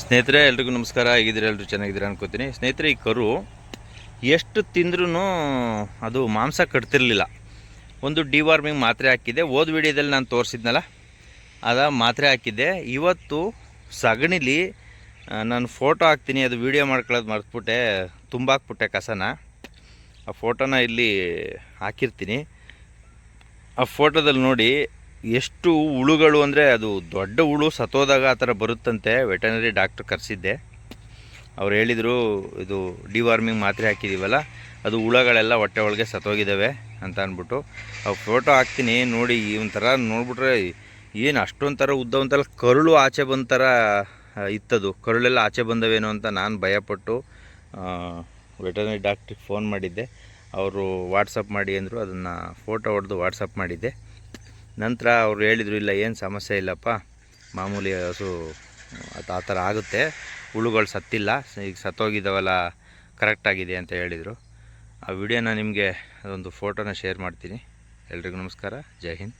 ಸ್ನೇಹಿತರೆ ಎಲ್ರಿಗೂ ನಮಸ್ಕಾರ. ಹೇಗಿದ್ದೀರಾ? ಎಲ್ಲರೂ ಚೆನ್ನಾಗಿದ್ದೀರಾ ಅನ್ಕೋತೀನಿ. ಸ್ನೇಹಿತರೆ, ಈ ಕರು ಎಷ್ಟು ತಿಂದ್ರೂ ಅದು ಮಾಂಸ ಕಟ್ತಿರ್ಲಿಲ್ಲ. ಒಂದು ಡಿವಾರ್ಮಿಂಗ್ ಮಾತ್ರೆ ಹಾಕಿದ್ದೆ, ಹೋದ ವಿಡಿಯೋದಲ್ಲಿ ನಾನು ತೋರಿಸಿದ್ನಲ್ಲ ಮಾತ್ರೆ ಹಾಕಿದ್ದೆ. ಇವತ್ತು ಸಗಣಿಲಿ ನಾನು ಫೋಟೋ ಹಾಕ್ತೀನಿ, ಅದು ವಿಡಿಯೋ ಮಾಡ್ಕೊಳ್ಳೋದು ಮರೆತುಬಿಟ್ಟೆ, ತುಂಬಾಕ್ಬಿಟ್ಟೆ ಕಸನ. ಆ ಫೋಟೋನ ಇಲ್ಲಿ ಹಾಕಿರ್ತೀನಿ. ಆ ಫೋಟೋದಲ್ಲಿ ನೋಡಿ ಎಷ್ಟು ಹುಳುಗಳು ಅಂದರೆ, ಅದು ದೊಡ್ಡ ಹುಳು ಸತ್ತೋದಾಗ ಆ ಥರ ಬರುತ್ತಂತೆ. Veterinary doctor ಕರೆಸಿದ್ದೆ. ಅವ್ರು ಹೇಳಿದರು, ಇದು ಡಿವಾರ್ಮಿಂಗ್ ಮಾತ್ರೆ ಹಾಕಿದ್ದೀವಲ್ಲ, ಅದು ಹುಳುಗಳೆಲ್ಲ ಹೊಟ್ಟೆ ಒಳಗೆ ಸತ್ತೋಗಿದ್ದಾವೆ ಅಂತ ಅಂದ್ಬಿಟ್ಟು. ಆ ಫೋಟೋ ಹಾಕ್ತೀನಿ ನೋಡಿ. ಒಂಥರ ನೋಡ್ಬಿಟ್ರೆ ಏನು ಅಷ್ಟೊಂದು ಥರ ಉದ್ದ ಒಂಥರ ಕರುಳು ಆಚೆ ಬಂದ ಥರ ಇತ್ತದು. ಕರುಳೆಲ್ಲ ಆಚೆ ಬಂದವೇನೋ ಅಂತ ನಾನು ಭಯಪಟ್ಟು ವೆಟರ್ನರಿ ಡಾಕ್ಟ್ರಿಗೆ ಫೋನ್ ಮಾಡಿದ್ದೆ. ಅವರು ವಾಟ್ಸಪ್ ಮಾಡಿ ಅಂದರು. ಅದನ್ನು ಫೋಟೋ ಹೊಡೆದು ವಾಟ್ಸಪ್ ಮಾಡಿದ್ದೆ. ನಂತರ ಅವರು ಹೇಳಿದರು, ಇಲ್ಲ ಏನು ಸಮಸ್ಯೆ ಇಲ್ಲಪ್ಪ, ಮಾಮೂಲಿ ಹಸು ಆ ಥರ ಆಗುತ್ತೆ, ಹುಳುಗಳು ಸತ್ತಿಲ್ಲ, ಈಗ ಸತ್ತೋಗಿದ್ದಾವಲ್ಲ ಕರೆಕ್ಟಾಗಿದೆ ಅಂತ ಹೇಳಿದರು. ಆ ವಿಡಿಯೋನ ನಿಮಗೆ ಅದೊಂದು ಫೋಟೋನ ಶೇರ್ ಮಾಡ್ತೀನಿ. ಎಲ್ರಿಗೂ ನಮಸ್ಕಾರ. ಜೈ ಹಿಂದ್.